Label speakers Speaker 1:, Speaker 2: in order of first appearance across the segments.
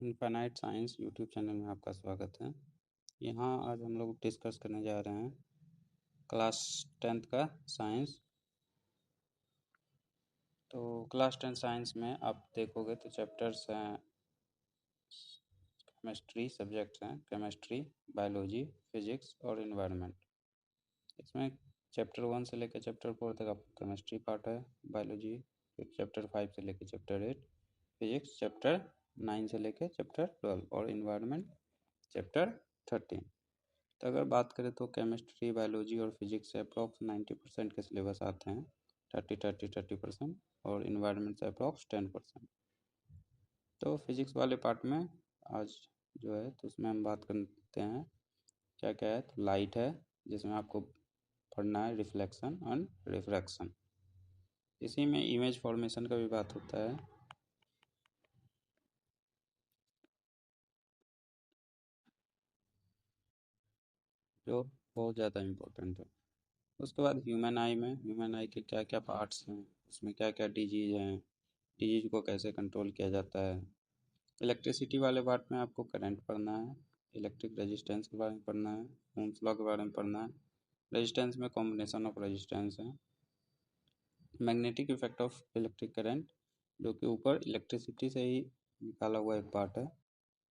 Speaker 1: Infinite science YouTube channel में आपका स्वागत है। यहाँ आज हम लोग डिस्कस करने जा रहे हैं क्लास 10th का साइंस। तो क्लास 10 साइंस में आप देखोगे तो चैप्टर्स हैं, केमिस्ट्री सब्जेक्ट्स हैं, केमिस्ट्री, बायोलॉजी, फिजिक्स और इन्वायरमेंट। इसमें चैप्टर 1 से लेकर चैप्टर 4 तक आपका केमिस्ट्री पार्ट है, बायोलॉजी फिर चैप्टर 5 से लेकर चैप्टर 8, फिजिक्स चैप्टर 9 से लेकर चैप्टर 12 और इन्वायरमेंट चैप्टर 13। तो अगर बात करें तो केमिस्ट्री, बायोलॉजी और फिजिक्स से अप्रॉक्स 90% के सिलेबस आते हैं, 30% और इन्वायरमेंट से अप्रॉक्स 10%। तो फिजिक्स वाले पार्ट में आज जो है तो उसमें हम बात करते हैं क्या क्या है। तो लाइट है जिसमें आपको पढ़ना है रिफ्लेक्शन एंड रिफ्रैक्शन। इसी में इमेज फॉर्मेशन का भी बात होता है। जो बहुत ज़्यादा इम्पोर्टेंट है। उसके बाद ह्यूमन आई में ह्यूमन आई के क्या क्या पार्ट्स हैं, उसमें क्या क्या डिजीज हैं, डिजीज को कैसे कंट्रोल किया जाता है। इलेक्ट्रिसिटी वाले पार्ट में आपको करंट पढ़ना है, इलेक्ट्रिक रेजिस्टेंस के बारे में पढ़ना है, ओम्स लॉ के बारे में पढ़ना है। रेजिस्टेंस में कॉम्बिनेशन ऑफ रेजिस्टेंस है। Magnetic effect of electric current जो कि ऊपर इलेक्ट्रिसिटी से ही निकाला हुआ एक पार्ट है।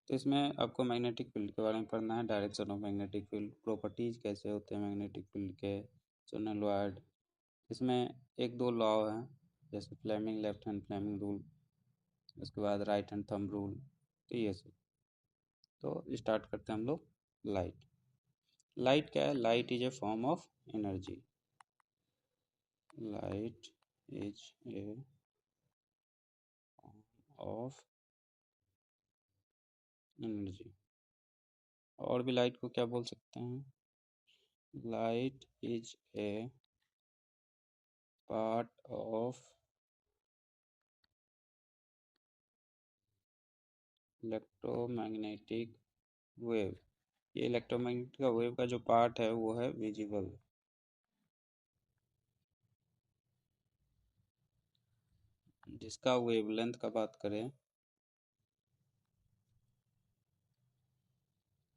Speaker 1: तो इसमें आपको मैग्नेटिक फील्ड के बारे में पढ़ना है, direction of magnetic field, properties कैसे होते हैं मैग्नेटिक फील्ड के, सोलेनोइड। इसमें एक दो लॉ हैं जैसे Fleming left hand Fleming rule, उसके बाद राइट हैंड थंब रूल। तो ये सब। तो स्टार्ट करते हैं हम लोग। लाइट। लाइट क्या है? Light is a form of energy. Light is a form of energy. और भी लाइट को क्या बोल सकते हैं? Light is a part of electromagnetic wave. ये इलेक्ट्रोमैग्नेटिक वेव का जो पार्ट है वो है विजिबल। जिसका वेवलेंथ का बात करें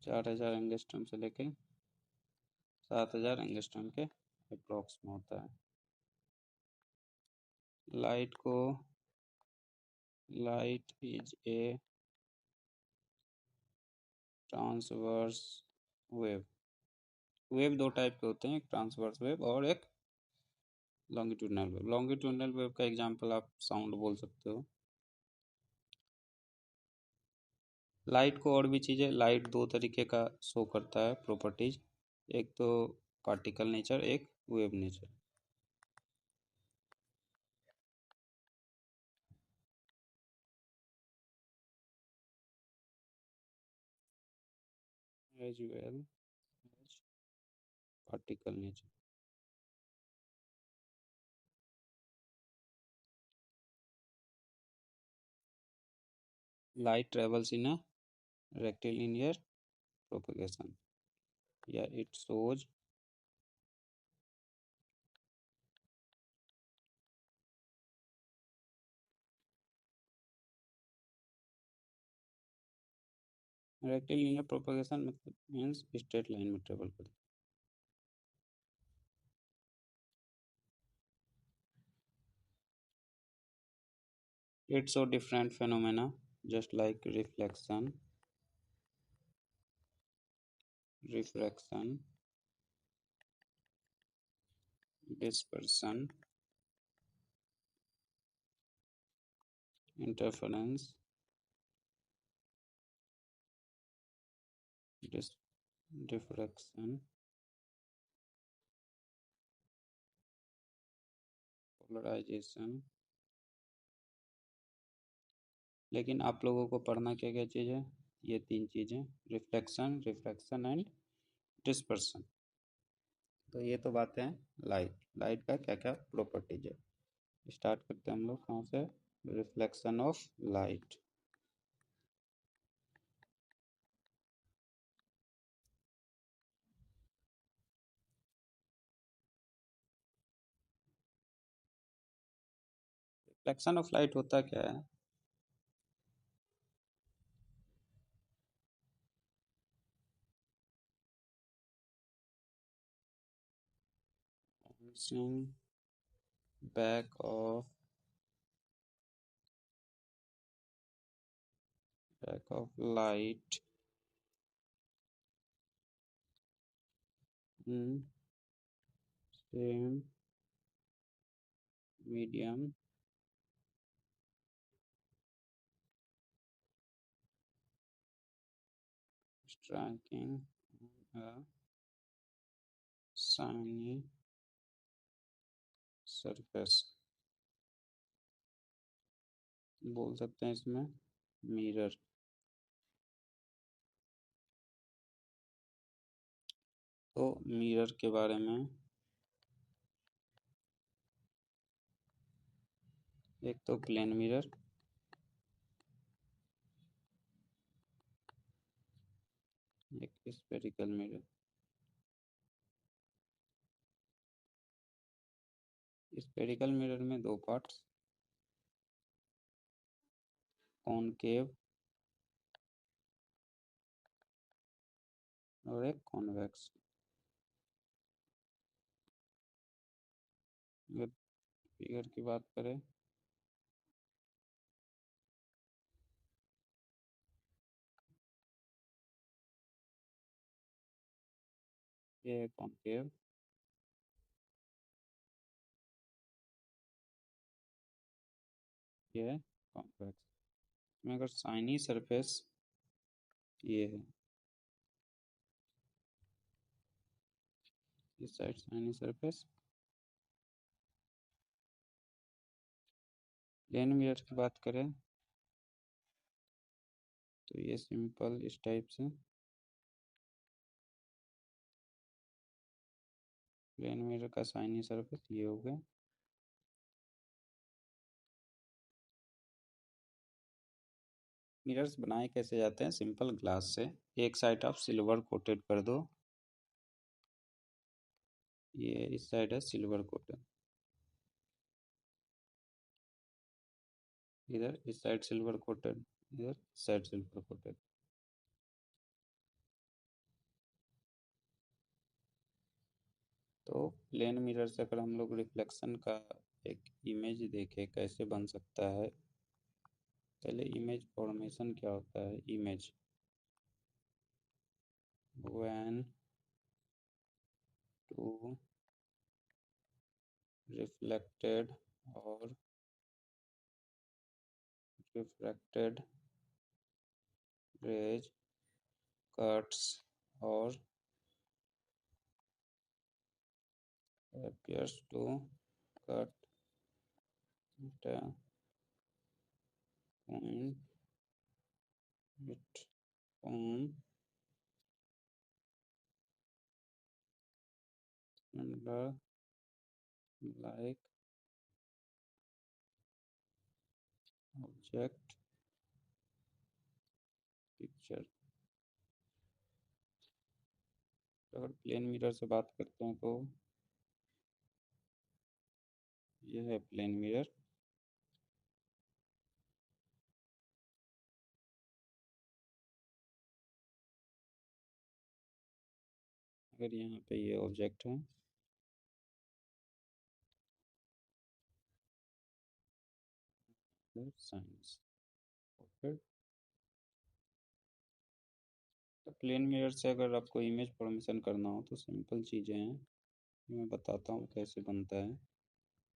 Speaker 1: 4000 एंगस्ट्रॉम से लेके 7000 एंगस्ट्रॉम के अप्रॉक्स में होता है। लाइट को light is a transverse wave. Wave दो टाइप के होते हैं, एक ट्रांसवर्स वेव और एक लॉन्गिट्यूडनल वेव। लॉन्गिट्यूडनल वेव का एग्जांपल आप साउंड बोल सकते हो। लाइट को और भी चीज़ें, लाइट दो तरीके का शो करता है प्रॉपर्टीज, एक तो पार्टिकल नेचर, एक wave nature. As well as particle nature. Light travels in a rectilinear propagation या इट शोज रेक्टिलिनियर प्रोपगेशन मतलब मीन्स स्ट्रेट लाइन में ट्रेवल करती है। It show different phenomena just like reflection, refraction, dispersion, interference, diffraction, polarization। लेकिन आप लोगों को पढ़ना क्या क्या चीज़ है? ये तीन चीज़ें, रिफ्लेक्शन, रिफ्रैक्शन एंड डिस्पर्सन। तो ये तो बातें हैं लाइट। लाइट का क्या क्या प्रॉपर्टीज है। स्टार्ट करते हैं हम लोग कहाँ से? Reflection of light. Reflection of light होता क्या है? bouncing back of light in same medium striking on a shiny surface। बोल सकते हैं इसमें मिरर। तो मिरर के बारे में एक तो प्लेन मिरर, एक स्फेरिकल मिरर। स्फेरिकल मिरर में दो पार्ट्स, कॉनकेव और एक कॉन्वेक्स। अगर फिगर की बात करें ये है कॉनकेव, ये है कॉन्वेक्स। में अगर साइनी सरफेस ये है, इस side shiny surface. Plane mirror की बात करें तो ये सिंपल इस टाइप से प्लेन मिरर का साइनी सरफेस ये हो गया। मिरर्स बनाए कैसे जाते हैं? सिंपल ग्लास से एक साइड आप सिल्वर कोटेड कर दो, ये इस साइड है सिल्वर कोटेड, इधर इस साइड सिल्वर कोटेड, इधर इस साइड सिल्वर कोटेड। तो प्लेन मिरर से अगर हम लोग रिफ्लेक्शन का एक इमेज देखें कैसे बन सकता है, पहले इमेज फॉर्मेशन क्या होता है? इमेज व्हेन टू रिफ्लेक्टेड और रिफ्रैक्टेड रेज कट्स और appears to cut the point it from similar like object picture। अगर प्लेन मिरर से बात करते हैं तो यह है प्लेन मिरर। अगर यहाँ पे ये ऑब्जेक्ट है, साइंस फिर तो प्लेन मिरर से अगर आपको इमेज फॉर्मेशन करना हो तो सिंपल चीज़ें हैं, मैं बताता हूँ कैसे बनता है।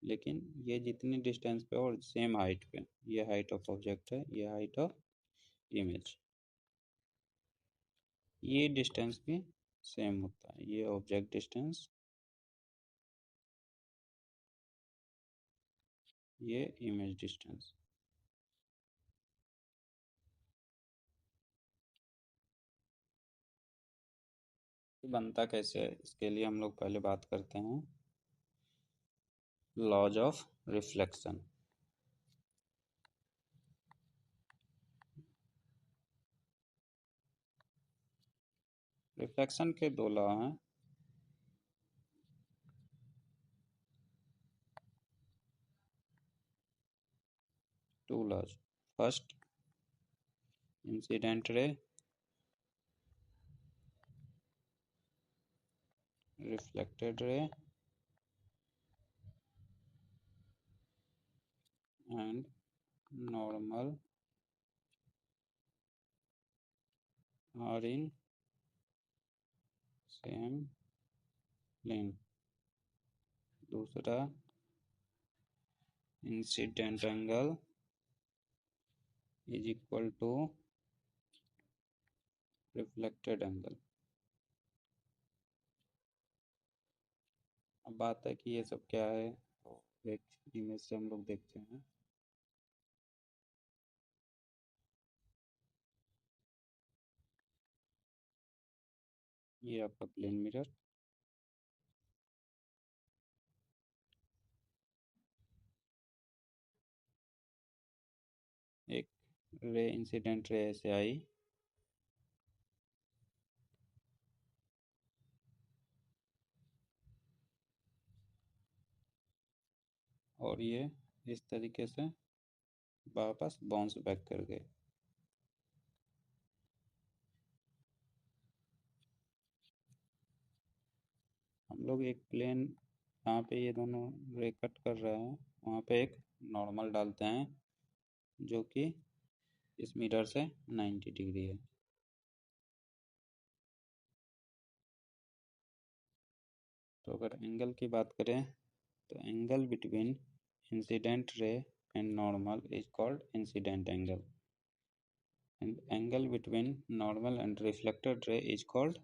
Speaker 1: लेकिन ये जितनी डिस्टेंस पे और सेम हाइट पे, ये हाइट ऑफ ऑब्जेक्ट है, ये हाइट ऑफ इमेज, ये डिस्टेंस भी सेम होता है, ये ऑब्जेक्ट डिस्टेंस, ये इमेज डिस्टेंस। बनता कैसे है इसके लिए हम लोग पहले बात करते हैं लॉज ऑफ रिफ्लेक्शन। रिफ्लेक्शन के दो लॉ हैं। Two laws, first incident ray reflected ray and normal are in same plane. दूसरा, incident angle is equal to reflected angle. अब बात है कि ये सब क्या है, तो एक इमेज से हम लोग देखते हैं। ये आपका प्लेन मिरर, एक रे इंसिडेंट रे ऐसे आई, और ये इस तरीके से वापस बाउंस बैक कर गए। हम लोग एक प्लेन, जहाँ पे ये दोनों रे कट कर रहे हैं वहाँ पे एक नॉर्मल डालते हैं जो कि इस मिरर से 90 डिग्री है। तो अगर एंगल की बात करें तो angle between incident ray and normal is called incident angle, and angle between normal and reflected ray is called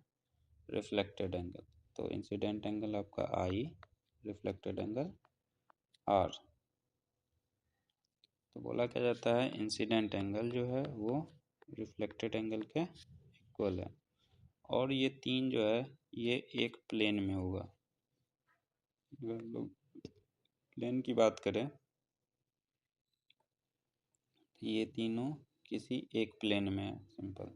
Speaker 1: reflected angle. तो इंसिडेंट एंगल आपका आई, रिफ्लेक्टेड एंगल आर। तो बोला क्या जाता है, इंसिडेंट एंगल जो है वो रिफ्लेक्टेड एंगल के इक्वल है, और ये तीन जो है ये एक प्लेन में होगा। अगर हम लोग प्लेन की बात करें तो ये तीनों किसी एक प्लेन में है, सिंपल।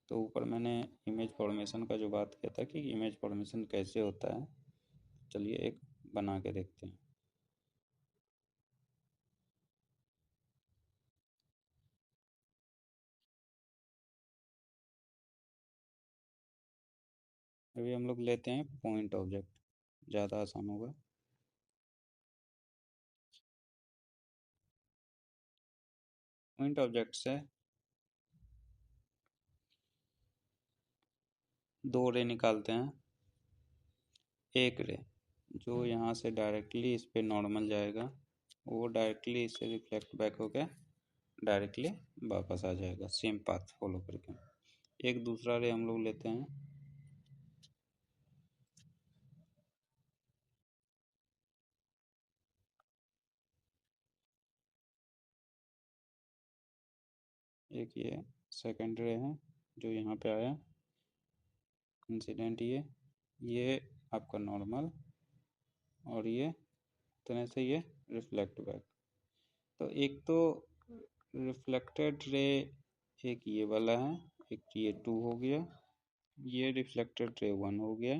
Speaker 1: तो ऊपर मैंने इमेज फॉर्मेशन का जो बात किया था कि इमेज फॉर्मेशन कैसे होता है, चलिए एक बना के देखते हैं। अभी हम लोग लेते हैं पॉइंट ऑब्जेक्ट, ज़्यादा आसान होगा। पॉइंट ऑब्जेक्ट से दो रे निकालते हैं। एक रे जो यहाँ से डायरेक्टली इस पे नॉर्मल जाएगा, वो डायरेक्टली इससे रिफ्लेक्ट बैक होकर डायरेक्टली वापस आ जाएगा सेम पाथ फॉलो करके। एक दूसरा रे हम लोग लेते हैं, एक ये सेकंड रे है जो यहाँ पे आया इंसिडेंट, ये आपका नॉर्मल, और ये तरह से ये रिफ्लेक्ट बैक। तो एक तो रिफ्लेक्टेड रे एक ये वाला है, एक ये 2 हो गया, ये रिफ्लेक्टेड रे 1 हो गया।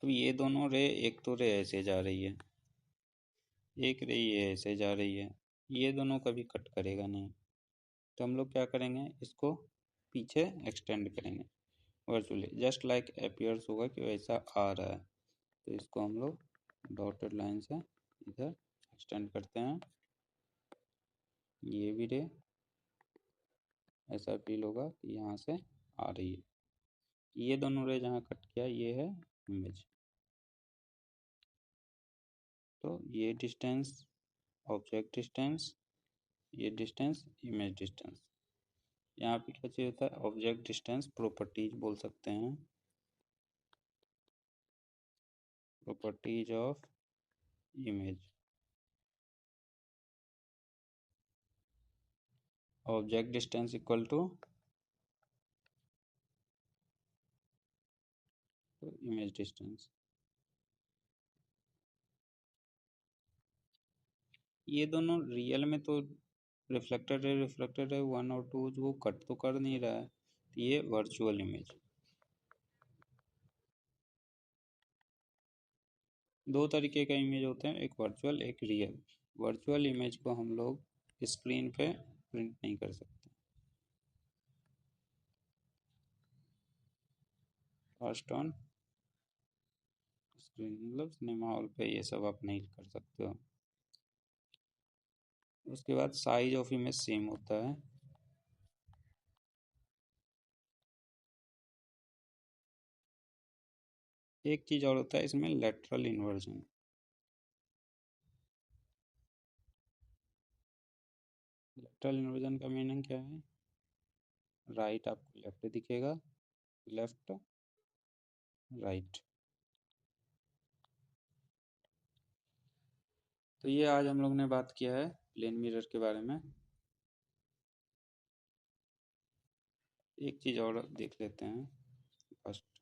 Speaker 1: अब ये दोनों रे, एक तो रे ऐसे जा रही है, एक रे ये ऐसे जा रही है, ये दोनों कभी कट करेगा नहीं। तो हम लोग क्या करेंगे, इसको पीछे एक्सटेंड करेंगे वर्चुअली, जस्ट लाइक अपीयर्स होगा कि वैसा आ रहा है। तो इसको हम लोग डॉटेड लाइन से इधर एक्सटेंड करते हैं। ये भी रे ऐसा फील होगा कि यहाँ से आ रही है। ये दोनों रे जहाँ कट किया ये है इमेज। तो ये डिस्टेंस ऑब्जेक्ट डिस्टेंस, ये डिस्टेंस इमेज डिस्टेंस। यहाँ पे क्या चाहिए होता है, ऑब्जेक्ट डिस्टेंस प्रॉपर्टीज बोल सकते हैं, properties of image. Object distance equal to image distance. ये दोनों रियल में तो रिफ्लेक्टेड है 1 और 2, वो कट तो कर नहीं रहा है, तो ये वर्चुअल इमेज। दो तरीके का इमेज होते हैं, एक वर्चुअल एक रियल। वर्चुअल इमेज को हम लोग स्क्रीन पे प्रिंट नहीं कर सकते। फर्स्ट ऑन मतलब सिनेमा हॉल पे ये सब आप नहीं कर सकते हो। उसके बाद साइज ऑफ इमेज सेम होता है। एक चीज़ और होता है इसमें, लेटरल इन्वर्जन। लेटरल इन्वर्जन का मीनिंग क्या है? राइट आपको लेफ्ट दिखेगा, लेफ्ट राइट। तो ये आज हम लोग ने बात किया है प्लेन मिरर के बारे में। एक चीज़ और देख लेते हैं फर्स्ट।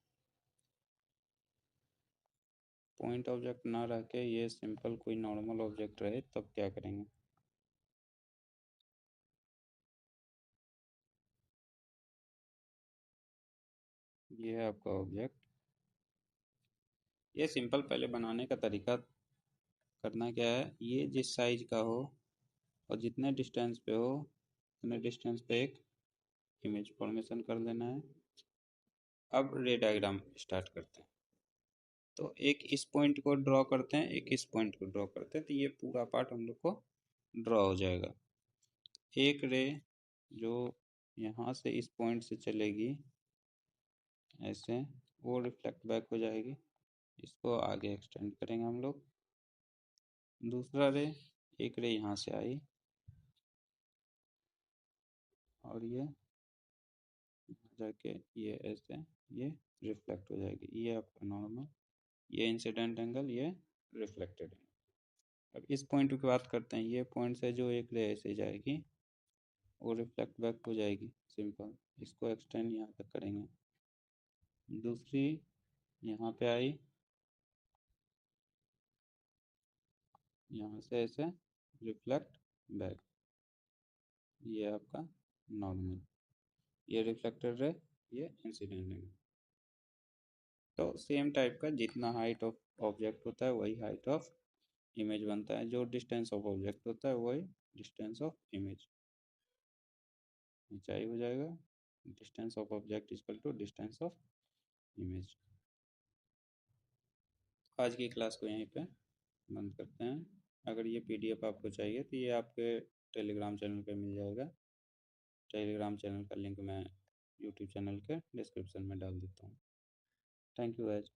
Speaker 1: पॉइंट ऑब्जेक्ट ना रह के ये सिंपल कोई नॉर्मल ऑब्जेक्ट रहे तब क्या करेंगे? ये है आपका ऑब्जेक्ट। ये सिंपल पहले बनाने का तरीका करना क्या है, ये जिस साइज का हो और जितने डिस्टेंस पे हो उतने डिस्टेंस पे एक इमेज फॉर्मेशन कर लेना है। अब रे डायग्राम स्टार्ट करते हैं। तो एक इस पॉइंट को ड्रॉ करते हैं, एक इस पॉइंट को ड्रॉ करते हैं, तो ये पूरा पार्ट हम लोग को ड्रॉ हो जाएगा। एक रे जो यहाँ से इस पॉइंट से चलेगी ऐसे, वो रिफ्लेक्ट बैक हो जाएगी। इसको आगे एक्सटेंड करेंगे हम लोग। दूसरा रे, एक रे यहाँ से आई और ये जाके ये ऐसे, ये रिफ्लेक्ट हो जाएगी। ये आपका नॉर्मल, ये इंसिडेंट एंगल, ये रिफ्लेक्टेड एंगल। अब इस पॉइंट की बात करते हैं। ये पॉइंट से जो एक रे ऐसे जाएगी वो रिफ्लेक्ट बैक हो जाएगी, सिंपल। इसको एक्सटेंड यहाँ तक करेंगे। दूसरी यहाँ पे आई, यहाँ से ऐसे रिफ्लेक्ट बैक, ये आपका नॉर्मल, ये रिफ्लेक्टेड रे, ये इंसिडेंट रे। तो सेम टाइप का जितना हाइट ऑफ ऑब्जेक्ट होता है वही हाइट ऑफ इमेज बनता है, जो डिस्टेंस ऑफ ऑब्जेक्ट होता है वही डिस्टेंस ऑफ इमेज। ऊंचाई हो जाएगा distance of object equal to distance of image. आज की क्लास को यहीं पे बंद करते हैं। अगर ये पीडीएफ आपको चाहिए तो ये आपके टेलीग्राम चैनल पे मिल जाएगा। टेलीग्राम चैनल का लिंक मैं यूट्यूब चैनल के डिस्क्रिप्शन में डाल देता हूँ। Thank you guys.